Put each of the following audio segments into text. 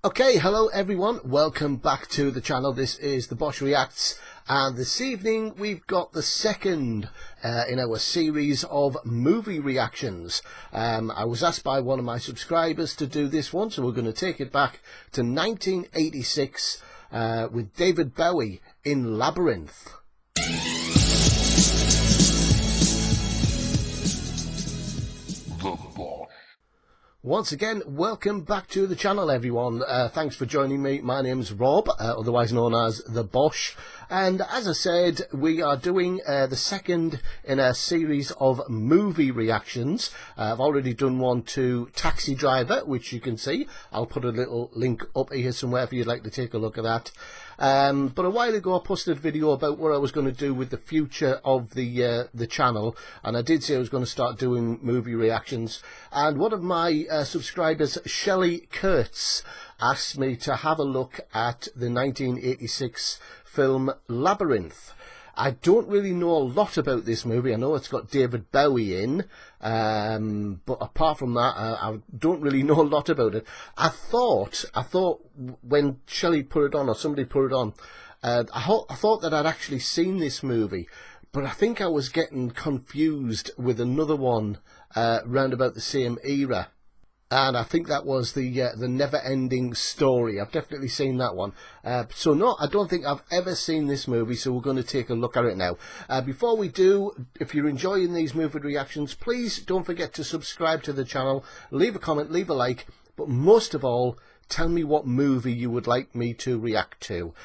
Okay, hello everyone, welcome back to the channel. This is the Bosh Reacts, and this evening we've got the second in our series of movie reactions. I was asked by one of my subscribers to do this one, so we're going to take it back to 1986 with David Bowie in Labyrinth. Once again, welcome back to the channel, everyone. Thanks for joining me. My name's Rob, otherwise known as the Bosh. And as I said, we are doing the second in a series of movie reactions. I've already done one to Taxi Driver, which you can see. I'll put a little link up here somewhere if you'd like to take a look at that. But a while ago I posted a video about what I was going to do with the future of the channel, and I did say I was going to start doing movie reactions. And one of my subscribers, Shellee Kurtz, asked me to have a look at the 1986 film Labyrinth. I don't really know a lot about this movie. I know it's got David Bowie in, but apart from that, I don't really know a lot about it. I thought when Shellee put it on, or somebody put it on, I thought that I'd actually seen this movie, but I think I was getting confused with another one round about the same era. And I think that was the Never-Ending Story. I've definitely seen that one. So no, I don't think I've ever seen this movie, so we're going to take a look at it now. Before we do, if you're enjoying these movie reactions, please don't forget to subscribe to the channel, leave a comment, leave a like, but most of all, tell me what movie you would like me to react to.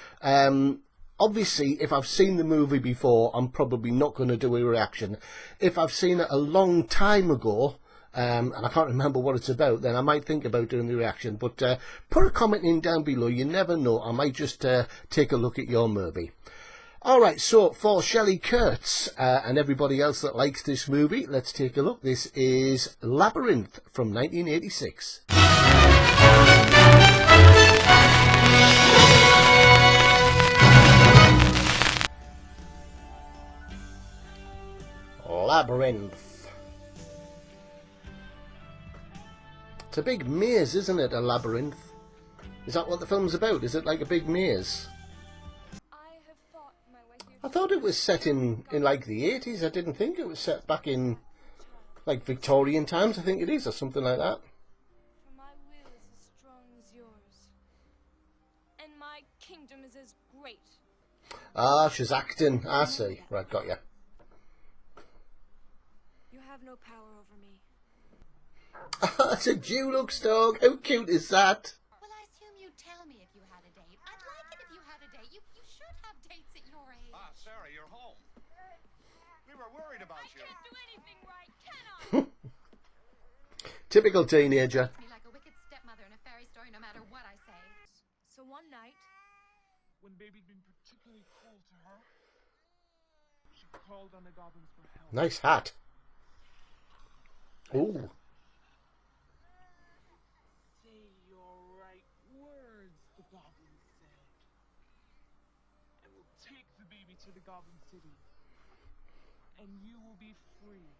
Obviously, if I've seen the movie before, I'm probably not going to do a reaction. If I've seen it a long time ago, and I can't remember what it's about, then I might think about doing the reaction. But put a comment in down below. You never know. I might just take a look at your movie. Alright, so for Shellee Kurtz and everybody else that likes this movie, let's take a look. This is Labyrinth from 1986. Labyrinth. It's a big maze, isn't it, a labyrinth? Is that what the film's about? Is it like a big maze? I thought it was set in like the 80s. I didn't think it was set back in like Victorian times. I think it is, or something like that. For my will is as strong as yours, and my kingdom is as great. Ah, she's acting. I see. Right, got you. You have no power over me. It's a Dulux dog. How cute is that? Well, I assume you'd tell me if you had a date. I'd like it if you had a date. You should have dates at your age. Ah, Sarah, you're home. We were worried about you. I can't do anything right, can I? Typical teenager. Me like a wicked stepmother in a fairy story, no matter what I say. So one night, when baby'd been particularly cold to her, she called on the goblins for help. Nice hat. Ooh. Say your right words, the goblin said. And we'll take the baby to the goblin city. And you will be free.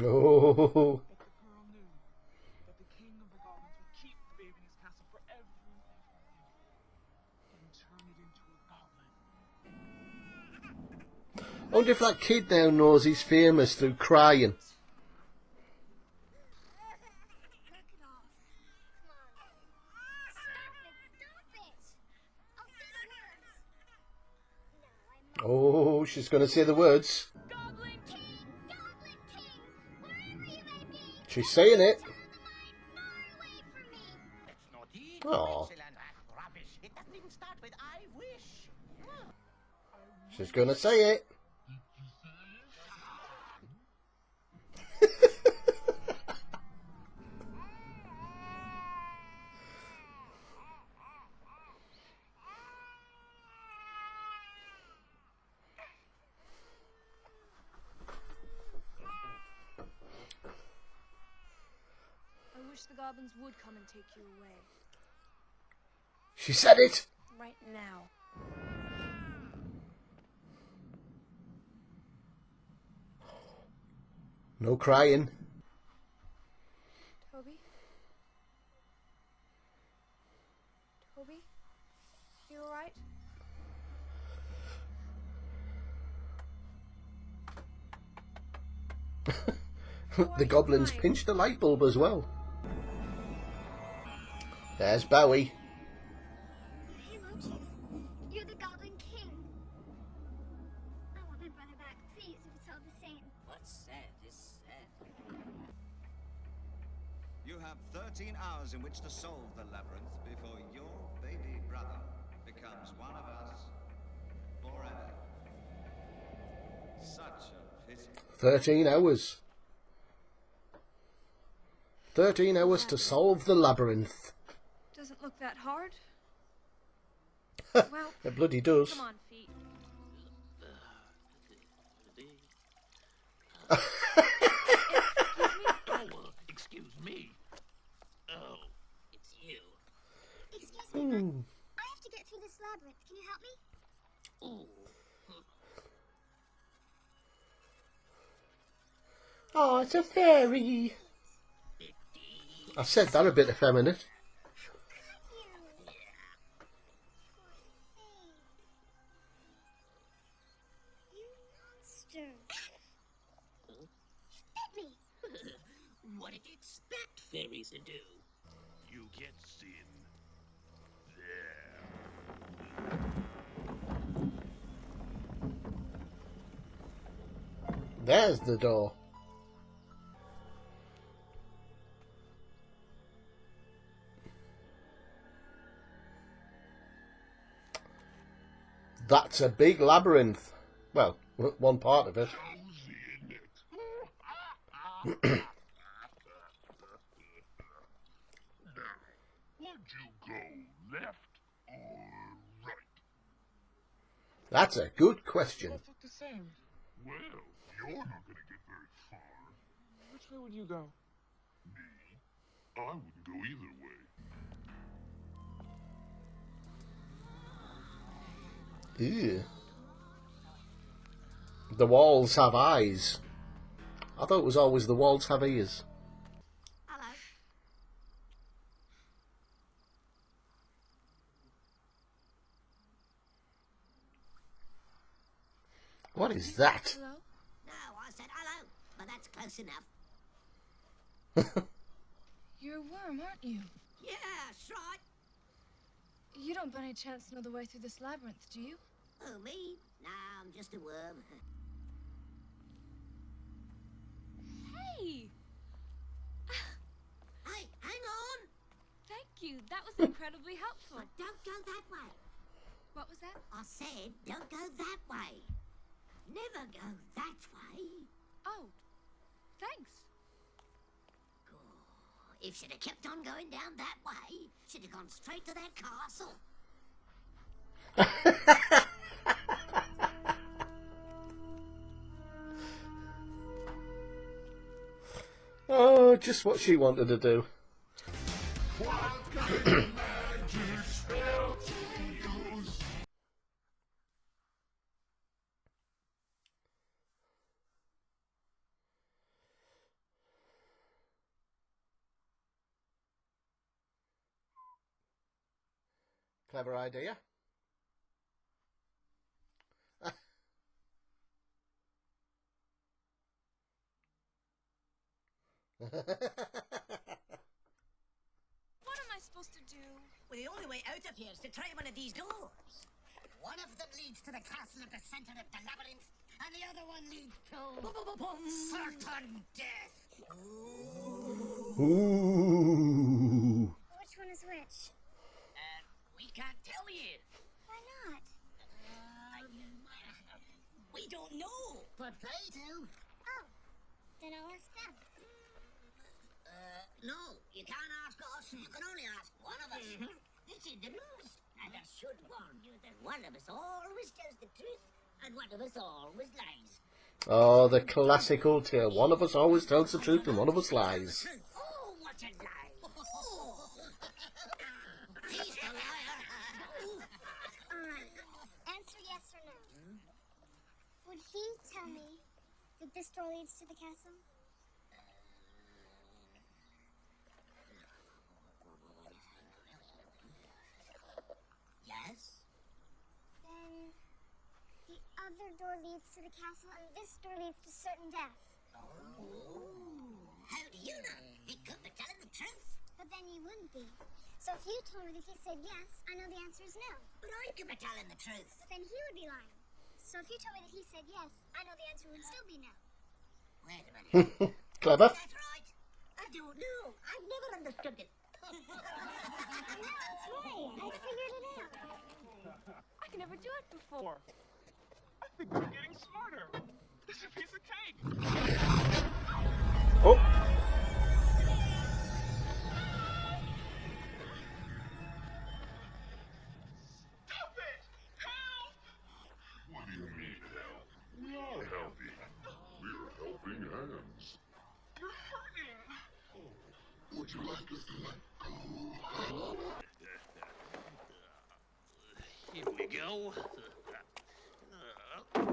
Oh. But the girl knew that the king of the goblins would keep the baby in his castle forever and turn it into a goblin. I wonder if that kid now knows he's famous through crying. Oh, she's going to say the words. Goblin King, wherever you may be, She's saying it. It's not easy. Aw. Rubbish. It doesn't even start with I wish. She's going to say it. I wish the goblins would come and take you away. She said it. Right now. No crying. Toby? Bobby? You alright? The goblins pinched a light bulb as well. There's Bowie. Hey, won't you? You're the Goblin King. I want my brother back, please, if it's all the same. What's said is said. You have 13 hours in which to solve the labyrinth before your baby brother becomes one of us forever. Such a pity. 13 hours. 13 hours to solve the labyrinth. Doesn't look that hard. Well, It bloody does. come on, feet. Excuse me. Oh, it's you. Excuse me, but I have to get through this labyrinth. Can you help me? Oh, Oh, it's a fairy. I said that a bit effeminate. You monster. Bit me. what did you expect fairies to do? You get sin. There. There's the door. That's a big labyrinth. Well, one part of it. Cozy, isn't it? Now, would you go left or right? That's a good question. Both look the same. Well, you're not going to get very far. Which way would you go? Me? I wouldn't go either way. Ew. The walls have eyes. I thought it was always the walls have ears. Hello. What is that? Hello? No, I said hello, but that's close enough. You're a worm, aren't you? Yeah, that's right. You don't by any chance know the way through this labyrinth, do you? Oh, me? Nah, I'm just a worm. Hey! Hey, hang on! Thank you. That was incredibly helpful. But don't go that way. What was that? I said, don't go that way. Never go that way. Oh, thanks. If she'd have kept on going down that way, she'd have gone straight to that castle. Oh, just what she wanted to do. What kind of magic spell to use? Clever idea. What am I supposed to do? Well, the only way out of here is to try one of these doors. One of them leads to the castle at the center of the labyrinth, and the other one leads to certain death. Ooh. Which one is which? We can't tell you. Why not? We don't know, but they do. Oh, then I'll ask them. No, you can't ask us. You can only ask one of us. It's in the rules. And I should warn you that one of us always tells the truth, and one of us always lies. Oh, the classical tale. One of us always tells the truth and one of us lies. Oh, what a lie! Oh. He's the liar. Answer yes or no. Would he tell me that this door leads to the castle? leads to the castle, and this door leads to certain death. How do you know? He could be telling the truth. But then he wouldn't be. So if you told me that he said yes, I know the answer is no. But I could be telling the truth. But then he would be lying. So if you told me that he said yes, I know the answer would still be no. Wait a minute. Clever. That's right. I don't know. I've never understood it. That's right. I figured it out. I can never do it before. I think we're getting smarter. It's a piece of cake. Oh. Stop it! Help! What do you mean, help? We are helping. We're helping hands. You're hurting. Would you like us to let go? Here we go. Damn.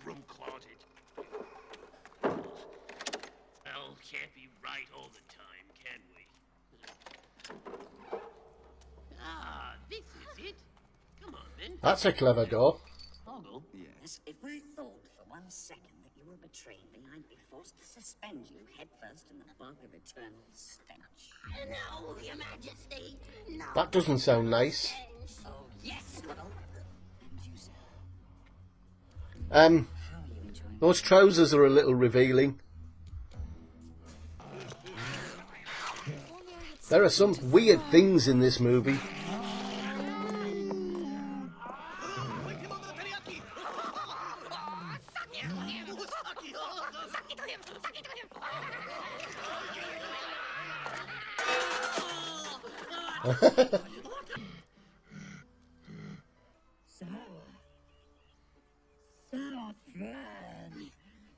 Room closet. Well, can't be right all the time, can we? Ah, this is it. Come on, then. That's a clever door. Ogle. Yes, if I thought for 1 second that you were betraying me, I'd be forced to suspend you headfirst in the bog of eternal stench. No, Your Majesty. No. That doesn't sound nice. Oh, yes, well. And you, sir, Um, how are you enjoying those trousers are a little revealing. There are some weird things in this movie.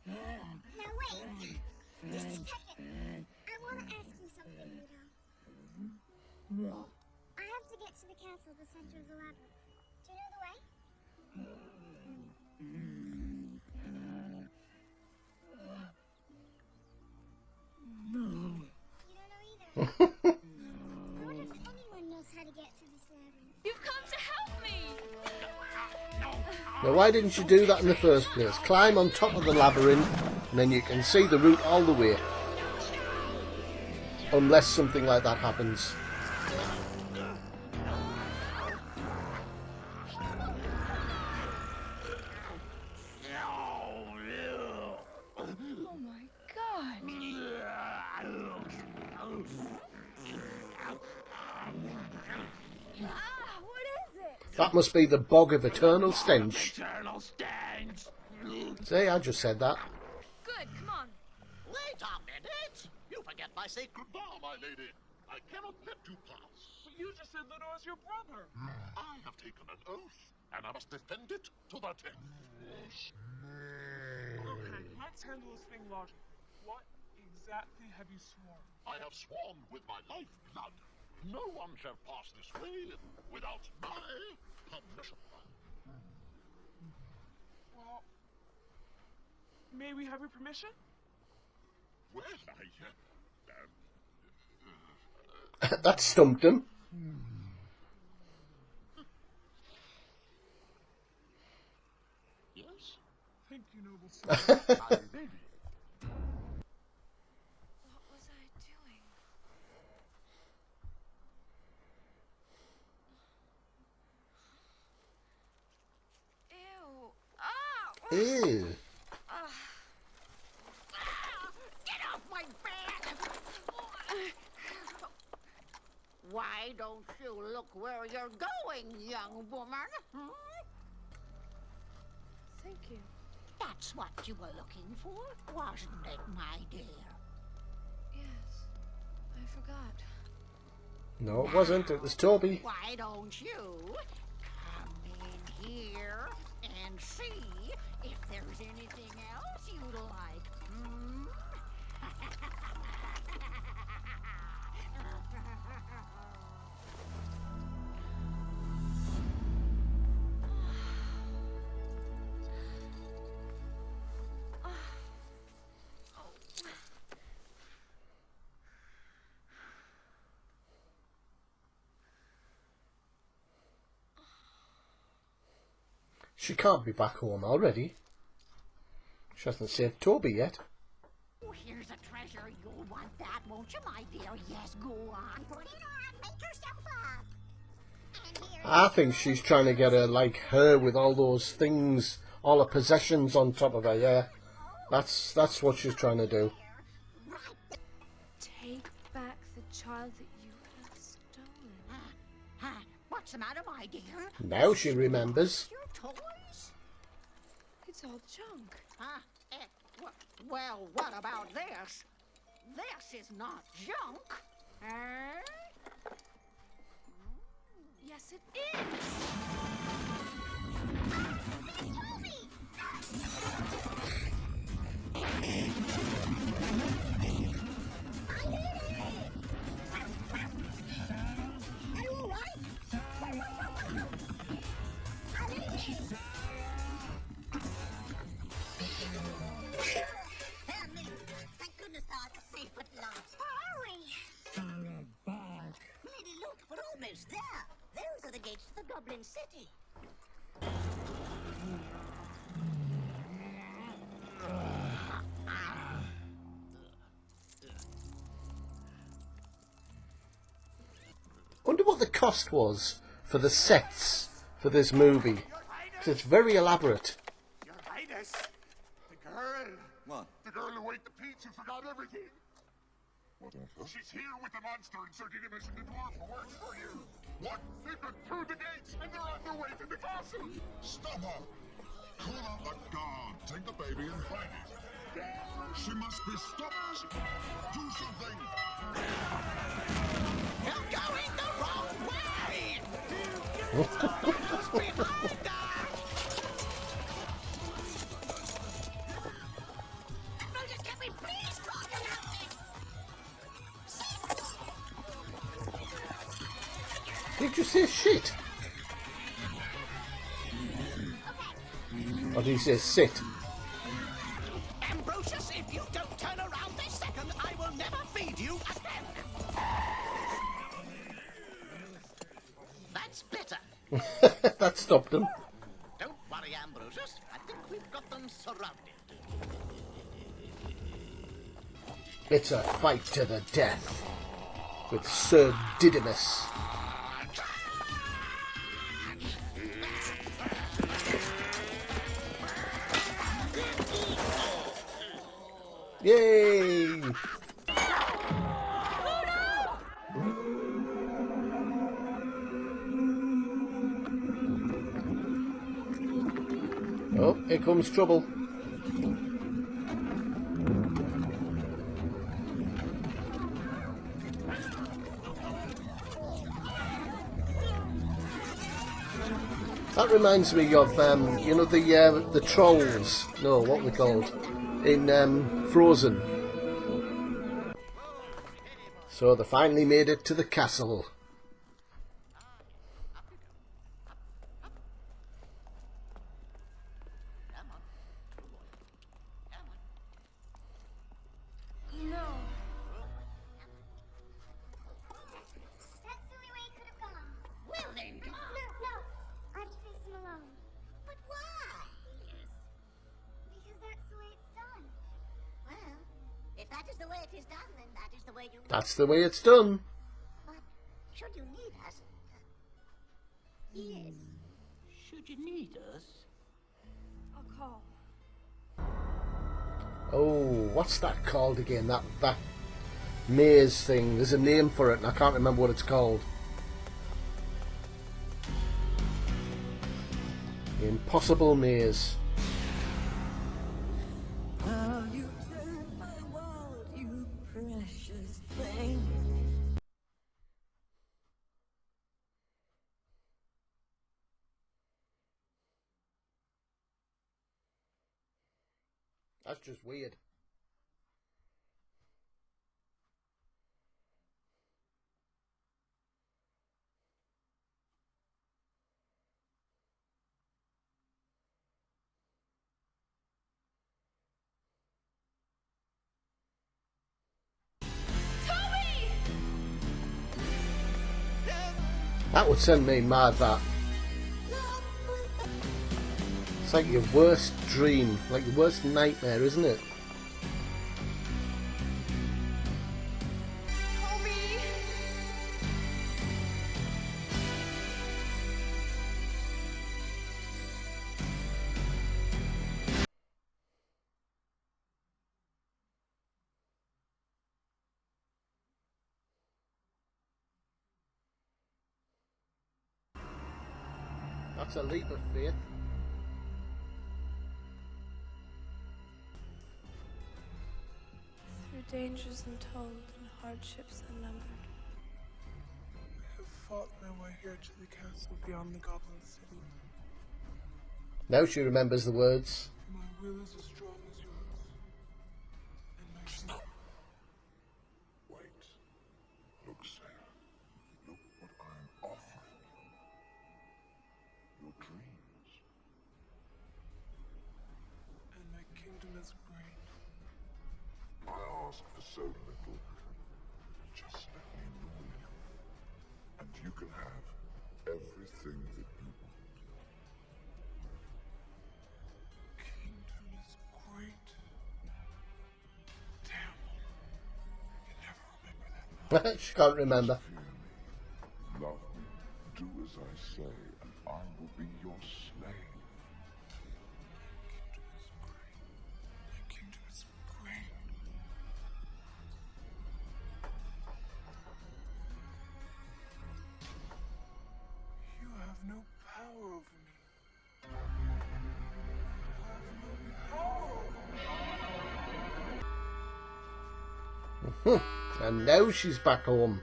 Now wait. Just a second. I want to ask you something, Ludo. I have to get to the castle at the center of the labyrinth. Do you know the way? You don't know either. I wonder if anyone knows how to get through this labyrinth. You've come to help me! Now, why didn't you do that in the first place? Climb on top of the labyrinth, and then you can see the route all the way. Unless something like that happens. Oh my god! Ah, what is it? That must be the bog of eternal stench. Eternal stench. See, I just said that. Good, come on. Wait a minute! You forget my sacred vow, my lady. I cannot let you pass. But you just said Ludo is your brother. I have taken an oath, and I must defend it to the death. Okay, let's handle this thing logically. What exactly have you sworn? I have sworn with my lifeblood. No one shall pass this way without my permission. Well, may we have your permission? Well, That stumped him. yes, Thank you, noble sir. my lady. What was I doing? Ew. Ah! Ew. Get off my back! Why don't you look where you're going, young woman? Hmm? Thank you. That's what you were looking for, wasn't it, my dear? Yes. I forgot. No, it wasn't. It was Toby. Why don't you come in here and see if there's anything else you'd like? Hmm? She can't be back home already. She hasn't saved Toby yet. Oh, here's a treasure. You'll want that, won't you, my dear? Yes, go on. Put it on. Make yourself up. And here I think she's trying to get her like her with all those things, all her possessions on top of her. Yeah, that's what she's trying to do. Take back the child that you have stolen. What's the matter, my dear? Now she remembers. Your toys? It's all junk. Well, what about this? This is not junk. Yes, it is. Are you all right? Thank goodness that's safe at last. Lady, look, we're almost there. Those are the gates to the Goblin City. Wonder what the cost was for the sets for this movie. 'Cause it's very elaborate. Your Highness, the girl. What? The girl who ate the peach and forgot everything. She's here with the monster inserting him as the dwarf who works for you. What? They've been through the gates and they're on their way to the castle. Stop her! Call out the guard. Take the baby and hide it. She must be stopped. Do something. You're going the wrong way! Who's behind us? Brutus, can we please talk about this? Did you say shit? Or did you say sit? Ambrosius, if you don't turn around this second, I will never feed you again. That's better. That stopped him. Don't worry, Ambrosius. I think we've got them surrounded. It's a fight to the death with Sir Didymus. Yay! Oh, here comes trouble. That reminds me of, you know, the trolls. No, what were they called? In Frozen. So they finally made it to the castle. No. That's the only way it could have gone. Well then, come on. No, I have to face him alone. But why? Because that's the way it's done. Well, if that is the way it is done, then that is the way you... That's the way it's done. But should you need us? Yes. Should you need us? I'll call. Oh, what's that called again? That maze thing. There's a name for it and I can't remember what it's called. The Impossible Maze. How you turn my world, you precious thing. That's just weird. That would send me mad, that. It's like your worst dream, like your worst nightmare, isn't it? Toby! That's a leap of faith. Through dangers untold and hardships unnumbered. I have fought my way here to the castle beyond the Goblin City. Now she remembers the words. My will is as strong as yours. And my Stop. Wait. Look, Sarah. Look what I'm offering you. Your dreams. And my kingdom is great. I ask for so little. Just let me know you. And you can have everything that you want. Kingdom is great. Damn. I can never remember that. She can't remember. Fear me. Love me. Do as I say, and I will be your slave. My kingdom is great. You have no power over me. And now she's back home.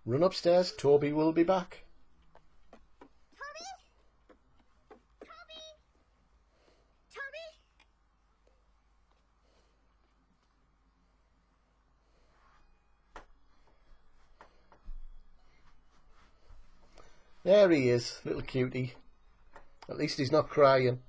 Run upstairs, Toby will be back. Toby? Toby? Toby? There he is, little cutie. At least he's not crying.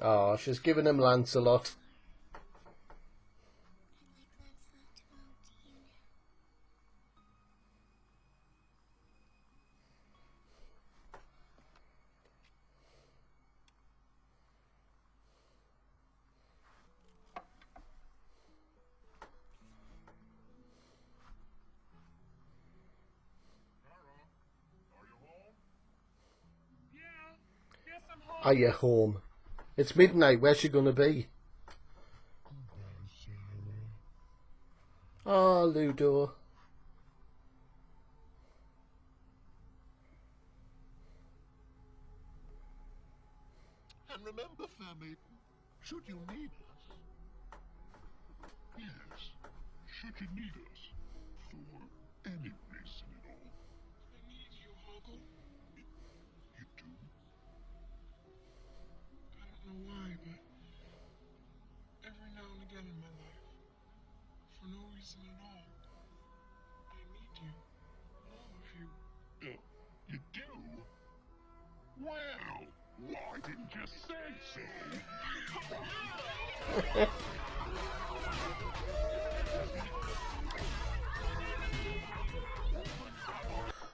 Oh, she's giving him Lancelot. Yes, I'm home. Are you home? It's midnight, where's she gonna be? Oh, Ludo. And remember, family, should you need us? Yes, should you need us? For any reason at all. I need you, Hoggle. You do? I don't know why, but every now and again in my life, for no reason at all, I need you. All of you. You do? Well, why didn't you say so?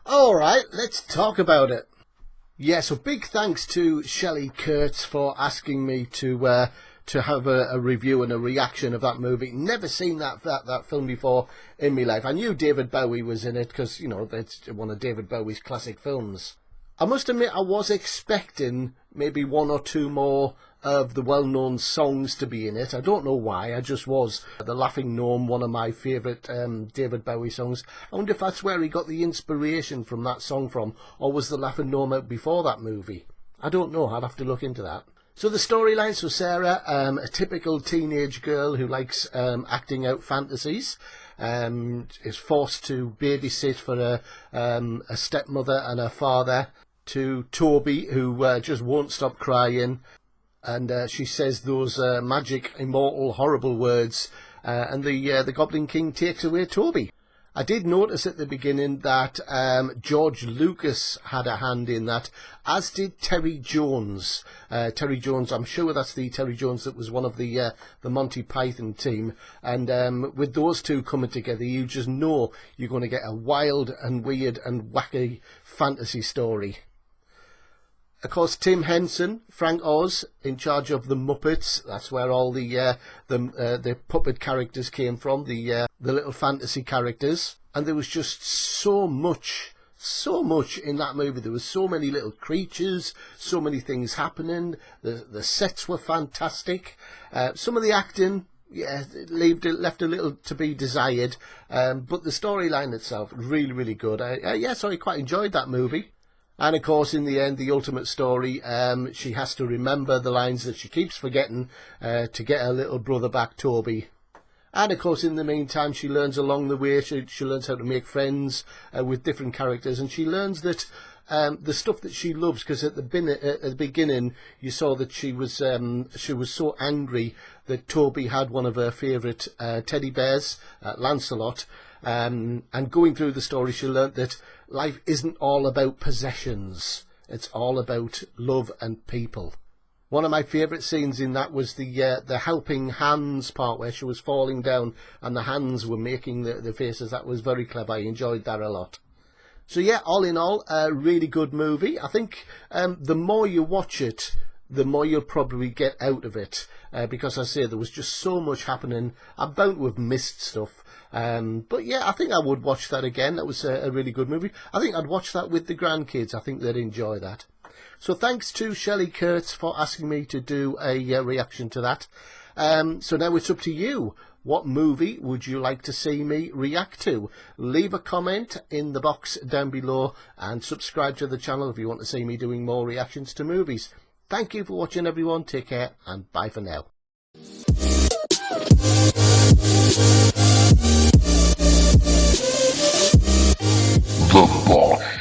Alright, let's talk about it. Yeah, so big thanks to Shellee Kurtz for asking me to have a review and a reaction of that movie. Never seen that film before in my life. I knew David Bowie was in it because, you know, it's one of David Bowie's classic films. I must admit I was expecting maybe one or two more of the well-known songs to be in it. I don't know why, I just was. The Laughing Gnome, one of my favourite David Bowie songs. I wonder if that's where he got the inspiration from that song from, or was The Laughing Gnome out before that movie? I don't know, I'd have to look into that. So the storyline, so Sarah, a typical teenage girl who likes acting out fantasies, is forced to babysit for a stepmother and her father, to Toby, who just won't stop crying, and she says those magic, immortal, horrible words, and the Goblin King takes away Toby. I did notice at the beginning that George Lucas had a hand in that, as did Terry Jones. Terry Jones, I'm sure that's the Terry Jones that was one of the Monty Python team. And with those two coming together, you just know you're going to get a wild and weird and wacky fantasy story. Of course, Tim Henson, Frank Oz, in charge of the Muppets. That's where all the puppet characters came from, the little fantasy characters. And there was just so much in that movie. There was so many little creatures, so many things happening. The sets were fantastic. Some of the acting, yeah, left a little to be desired. But the storyline itself, really, really good. I quite enjoyed that movie. And of course, in the end, the ultimate story, she has to remember the lines that she keeps forgetting to get her little brother back, Toby. And of course, in the meantime, she learns along the way, she learns how to make friends with different characters, and she learns that the stuff that she loves, because at the beginning, you saw that she was so angry that Toby had one of her favourite teddy bears, Lancelot, and going through the story, she learnt that life isn't all about possessions. It's all about love and people. One of my favourite scenes in that was the helping hands part, where she was falling down and the hands were making the faces. That was very clever. I enjoyed that a lot. So yeah, all in all, a really good movie. I think the more you watch it, the more you'll probably get out of it. Because I say there was just so much happening. I'm bound to have missed stuff. But yeah, I think I would watch that again. That was a really good movie. I think I'd watch that with the grandkids. I think they'd enjoy that. So thanks to Shellee Kurtz for asking me to do a reaction to that. So now it's up to you. What movie would you like to see me react to? Leave a comment in the box down below and subscribe to the channel if you want to see me doing more reactions to movies. Thank you for watching, everyone. Take care and bye for now. The Bosh.